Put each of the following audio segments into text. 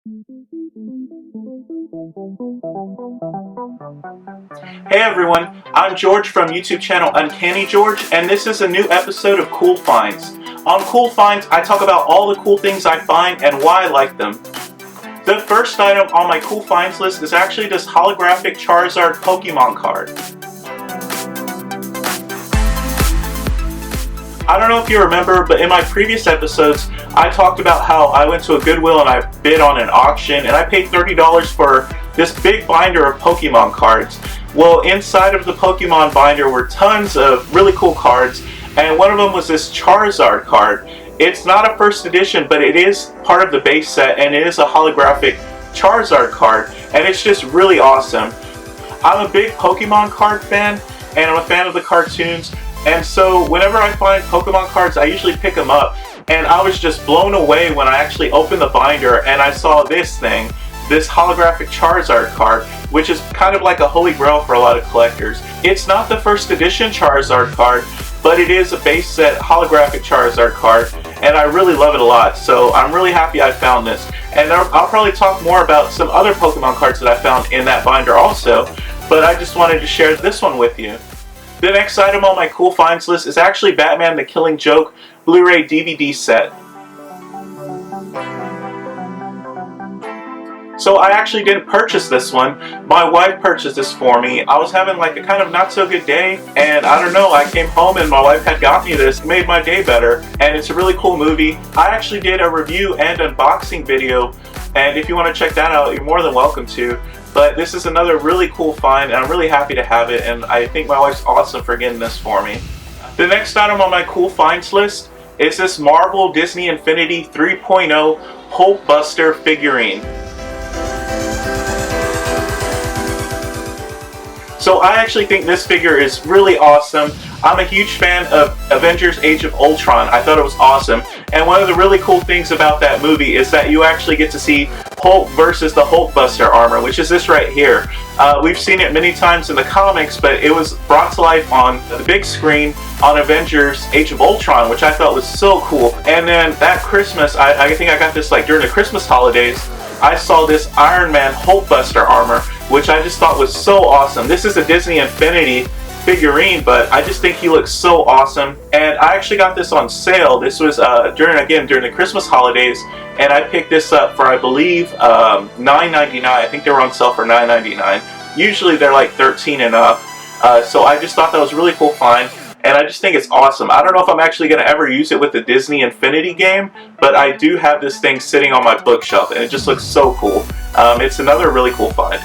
Hey everyone, I'm George from YouTube channel Uncanny George, and this is a new episode of Cool Finds. On Cool Finds, I talk about all the cool things I find and why I like them. The first item on my Cool Finds list is actually this holographic Charizard Pokemon card. I don't know if you remember, but in my previous episodes, I talked about how I went to a Goodwill and I bid on an auction and I paid $30 for this big binder of Pokemon cards. Well, inside of the Pokemon binder were tons of really cool cards, and one of them was this Charizard card. It's not a first edition, but it is part of the base set, and it is a holographic Charizard card, and it's just really awesome. I'm a big Pokemon card fan, and I'm a fan of the cartoons, and so whenever I find Pokemon cards, I usually pick them up, and I was just blown away when I actually opened the binder and I saw this thing, this holographic Charizard card, which is kind of like a holy grail for a lot of collectors. It's not the first edition Charizard card, but it is a base set holographic Charizard card, and I really love it a lot, so I'm really happy I found this. And I'll probably talk more about some other Pokemon cards that I found in that binder also, but I just wanted to share this one with you. The next item on my Cool Finds list is actually Batman the Killing Joke Blu-ray DVD set. So I actually didn't purchase this one. My wife purchased this for me. I was having like a kind of not so good day, and I don't know, I came home and my wife had got me this. It made my day better, and it's a really cool movie. I actually did a review and unboxing video, and if you want to check that out, you're more than welcome to. But this is another really cool find, and I'm really happy to have it, and I think my wife's awesome for getting this for me. The next item on my Cool Finds list is this Marvel Disney Infinity 3.0 Hulkbuster figurine. So I actually think this figure is really awesome. I'm a huge fan of Avengers Age of Ultron. I thought it was awesome. And one of the really cool things about that movie is that you actually get to see Hulk versus the Hulkbuster armor, which is this right here. We've seen it many times in the comics, but it was brought to life on the big screen on Avengers Age of Ultron, which I thought was so cool. And then that Christmas, I think I got this like during the Christmas holidays, I saw this Iron Man Hulkbuster armor, which I just thought was so awesome. This is a Disney Infinity figurine, but I just think he looks so awesome. And I actually got this on sale. This was during the Christmas holidays, and I picked this up for, I believe, $9.99. I think they were on sale for $9.99. Usually they're like $13 and up. So I just thought that was a really cool find. And I just think it's awesome. I don't know if I'm actually going to ever use it with the Disney Infinity game, but I do have this thing sitting on my bookshelf, and it just looks so cool. It's another really cool find.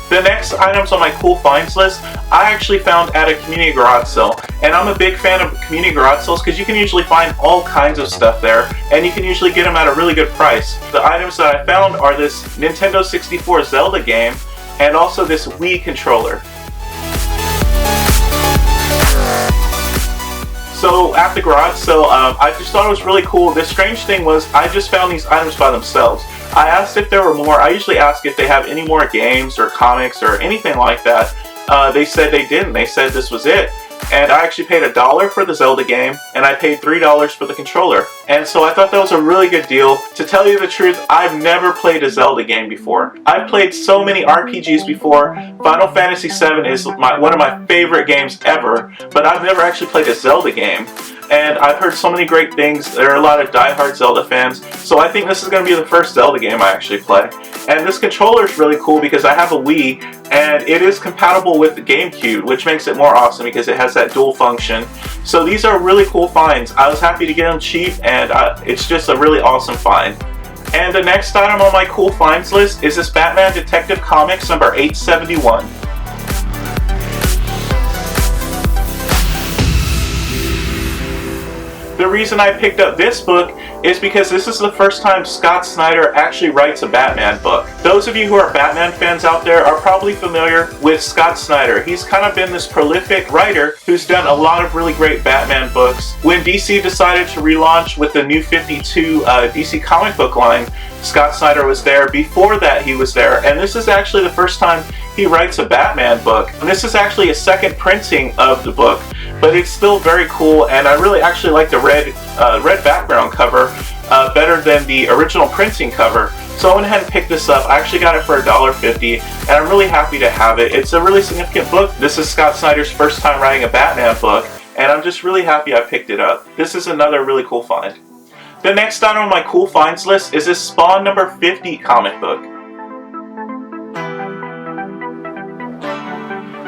The next items on my Cool Finds list, I actually found at a community garage sale. And I'm a big fan of community garage sales because you can usually find all kinds of stuff there, and you can usually get them at a really good price. The items that I found are this Nintendo 64 Zelda game, and also this Wii controller. So at the garage sale, I just thought it was really cool. The strange thing was I just found these items by themselves. I asked if there were more. I usually ask if they have any more games or comics or anything like that. They said they didn't. They said this was it. And I actually paid $1 for the Zelda game, and I paid $3 for the controller. And so I thought that was a really good deal. To tell you the truth, I've never played a Zelda game before. I've played so many RPGs before. Final Fantasy VII is one of my favorite games ever, but I've never actually played a Zelda game. And I've heard so many great things. There are a lot of diehard Zelda fans, so I think this is going to be the first Zelda game I actually play. And this controller is really cool because I have a Wii, and it is compatible with the GameCube, which makes it more awesome because it has that dual function. So these are really cool finds. I was happy to get them cheap, and it's just a really awesome find. And the next item on my Cool Finds list is this Batman Detective Comics number 871. The reason I picked up this book is because this is the first time Scott Snyder actually writes a Batman book. Those of you who are Batman fans out there are probably familiar with Scott Snyder. He's kind of been this prolific writer who's done a lot of really great Batman books. When DC decided to relaunch with the New 52 DC comic book line, Scott Snyder was there. Before that, he was there. And this is actually the first time he writes a Batman book. And this is actually a second printing of the book, but it's still very cool, and I really actually like the red background cover better than the original printing cover. So I went ahead and picked this up. I actually got it for $1.50, and I'm really happy to have it. It's a really significant book. This is Scott Snyder's first time writing a Batman book, and I'm just really happy I picked it up. This is another really cool find. The next item on my cool finds list is this Spawn number 50 comic book.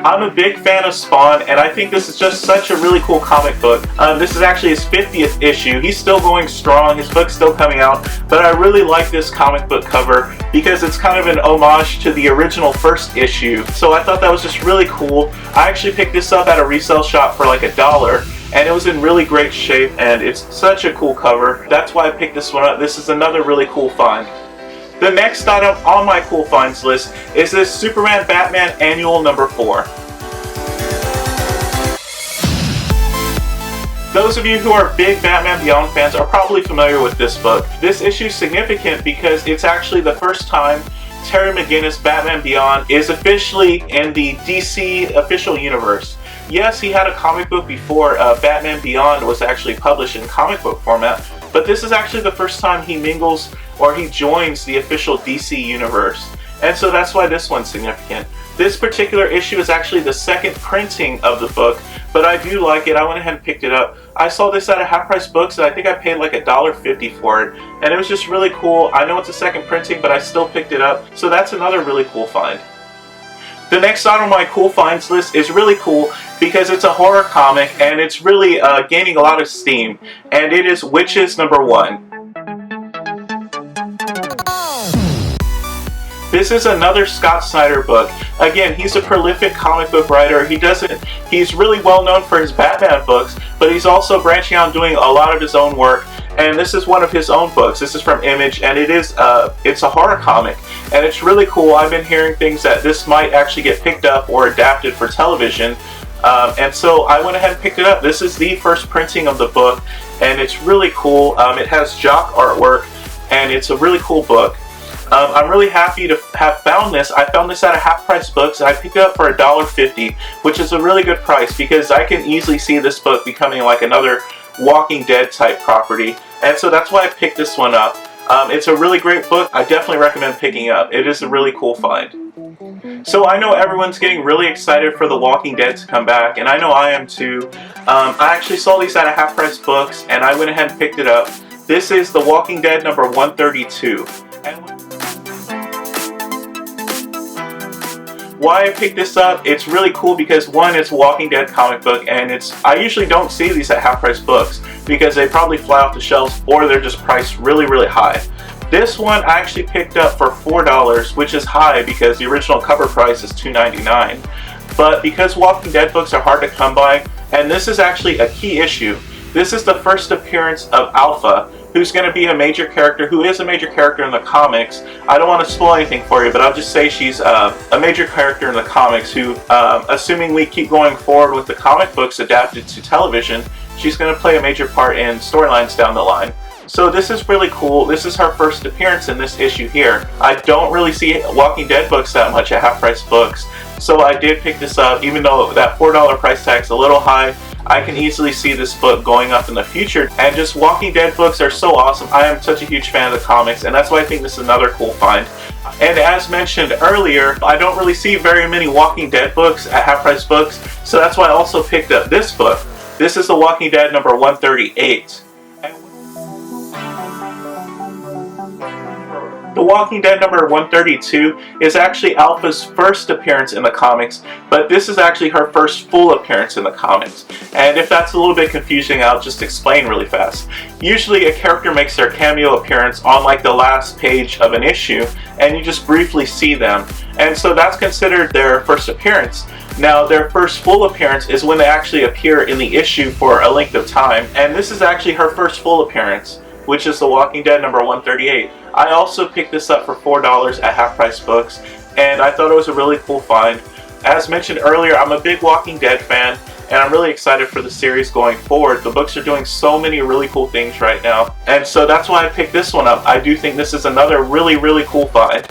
I'm a big fan of Spawn, and I think this is just such a really cool comic book. This is actually his 50th issue. He's still going strong, his book's still coming out, but I really like this comic book cover because it's kind of an homage to the original first issue. So I thought that was just really cool. I actually picked this up at a resale shop for like $1, and it was in really great shape, and it's such a cool cover. That's why I picked this one up. This is another really cool find. The next item on my cool finds list is this Superman Batman Annual number 4. Those of you who are big Batman Beyond fans are probably familiar with this book. This issue is significant because it's actually the first time Terry McGinnis' Batman Beyond is officially in the DC official universe. Yes, he had a comic book before Batman Beyond was actually published in comic book format, but this is actually the first time he mingles or he joins the official DC universe. And so that's why this one's significant. This particular issue is actually the second printing of the book, but I do like it. I went ahead and picked it up. I saw this at a Half Price Books, and I think I paid like $1.50 for it, and it was just really cool. I know it's a second printing, but I still picked it up, so that's another really cool find. The next item on my cool finds list is really cool because it's a horror comic, and it's really gaining a lot of steam, and it is Witches number 1. This is another Scott Snyder book. Again, he's a prolific comic book writer. He's really well known for his Batman books, but he's also branching out and doing a lot of his own work. And this is one of his own books. This is from Image, and it's a horror comic, and it's really cool. I've been hearing things that this might actually get picked up or adapted for television, and so I went ahead and picked it up. This is the first printing of the book, and it's really cool. It has Jock artwork, and it's a really cool book. I'm really happy to have found this. I found this at a Half Price Books, and I picked it up for $1.50, which is a really good price because I can easily see this book becoming like another Walking Dead type property, and so that's why I picked this one up. It's a really great book. I definitely recommend picking up. It is a really cool find. So I know everyone's getting really excited for The Walking Dead to come back, and I know I am too. I actually saw these at a Half Price Books, and I went ahead and picked it up. This is The Walking Dead number 132. Why I picked this up, it's really cool because one, it's a Walking Dead comic book, and I usually don't see these at Half Price Books because they probably fly off the shelves or they're just priced really, really high. This one I actually picked up for $4, which is high because the original cover price is $2.99. But because Walking Dead books are hard to come by, and this is actually a key issue, this is the first appearance of Alpha, who's going to be a major character, who is a major character in the comics. I don't want to spoil anything for you, but I'll just say she's a major character in the comics who, assuming we keep going forward with the comic books adapted to television, she's going to play a major part in storylines down the line. So this is really cool. This is her first appearance in this issue here. I don't really see Walking Dead books that much at Half Price Books, so I did pick this up. Even though that $4 price tag's a little high, I can easily see this book going up in the future, and just Walking Dead books are so awesome. I am such a huge fan of the comics, and that's why I think this is another cool find. And as mentioned earlier, I don't really see very many Walking Dead books at Half Price Books, so that's why I also picked up this book. This is The Walking Dead number 138. The Walking Dead number 132 is actually Alpha's first appearance in the comics, but this is actually her first full appearance in the comics. And if that's a little bit confusing, I'll just explain really fast. Usually a character makes their cameo appearance on like the last page of an issue, and you just briefly see them. And so that's considered their first appearance. Now, their first full appearance is when they actually appear in the issue for a length of time, and this is actually her first full appearance, which is The Walking Dead number 138. I also picked this up for $4 at Half Price Books, and I thought it was a really cool find. As mentioned earlier, I'm a big Walking Dead fan, and I'm really excited for the series going forward. The books are doing so many really cool things right now, and so that's why I picked this one up. I do think this is another really, really cool find.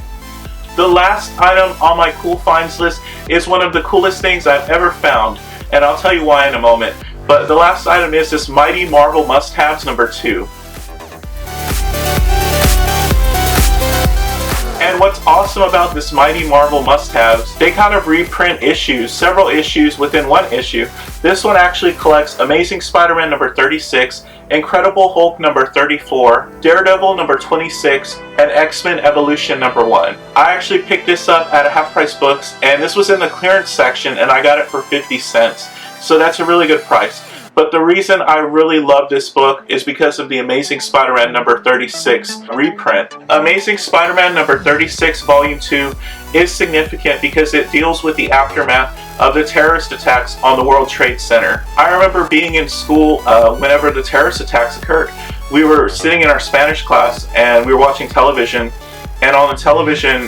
The last item on my cool finds list is one of the coolest things I've ever found, and I'll tell you why in a moment. But the last item is this Mighty Marvel Must-Haves number 2. awesome about this Mighty Marvel must-haves, they kind of reprint issues, several issues within one issue. This one actually collects Amazing Spider-Man number 36, Incredible Hulk number 34, Daredevil number 26, and X-Men Evolution number 1. I actually picked this up at a Half Price Books, and this was in the clearance section, and I got it for 50 cents. So that's a really good price. But the reason I really love this book is because of the Amazing Spider-Man number 36 reprint. Amazing Spider-Man number 36 Volume 2 is significant because it deals with the aftermath of the terrorist attacks on the World Trade Center. I remember being in school whenever the terrorist attacks occurred. We were sitting in our Spanish class and we were watching television, and on the television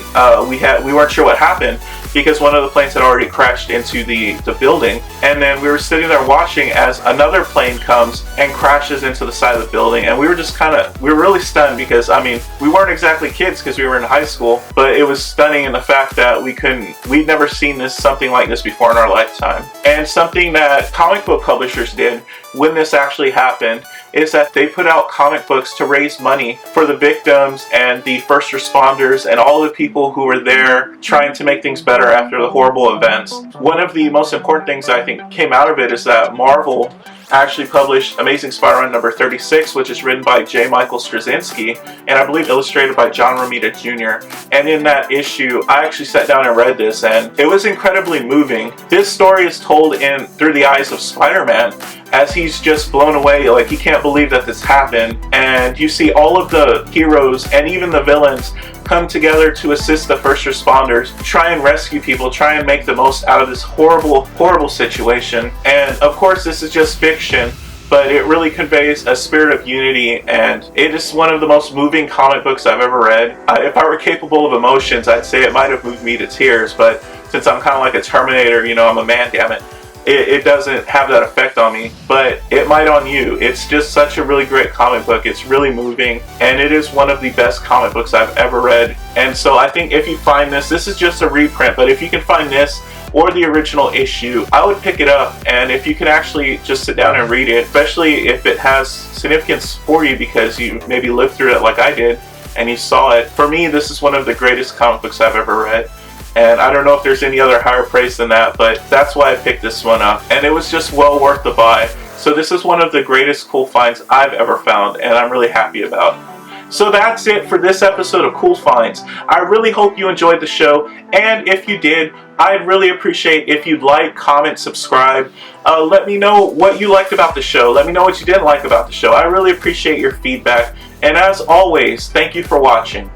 we weren't sure what happened because one of the planes had already crashed into the building, and then we were sitting there watching as another plane comes and crashes into the side of the building, and we were really stunned because, I mean, we weren't exactly kids because we were in high school, but it was stunning in the fact that we'd never seen something like this before in our lifetime. And something that comic book publishers did when this actually happened is that they put out comic books to raise money for the victims and the first responders and all the people who were there trying to make things better after the horrible events. One of the most important things I think came out of it is that Marvel actually published Amazing Spider-Man number 36, which is written by J. Michael Straczynski and I believe illustrated by John Romita Jr. And in that issue, I actually sat down and read this, and it was incredibly moving. This story is told through the eyes of Spider-Man as he's just blown away, like he can't believe that this happened. And you see all of the heroes and even the villains come together to assist the first responders, try and rescue people, try and make the most out of this horrible, horrible situation. And of course, this is just fiction, but it really conveys a spirit of unity, and it is one of the most moving comic books I've ever read. If I were capable of emotions, I'd say it might have moved me to tears, but since I'm kind of like a Terminator, you know, I'm a man, damn it. It doesn't have that effect on me, but it might on you. It's just such a really great comic book. It's really moving, and it is one of the best comic books I've ever read. And so I think if you find this is just a reprint, but if you can find this or the original issue, I would pick it up. And if you can actually just sit down and read it, especially if it has significance for you because you maybe lived through it like I did and you saw it. For me, this is one of the greatest comic books I've ever read. And I don't know if there's any other higher praise than that, but that's why I picked this one up. And it was just well worth the buy. So this is one of the greatest cool finds I've ever found, and I'm really happy about. So that's it for this episode of Cool Finds. I really hope you enjoyed the show, and if you did, I'd really appreciate if you'd like, comment, subscribe. Let me know what you liked about the show. Let me know what you didn't like about the show. I really appreciate your feedback. And as always, thank you for watching.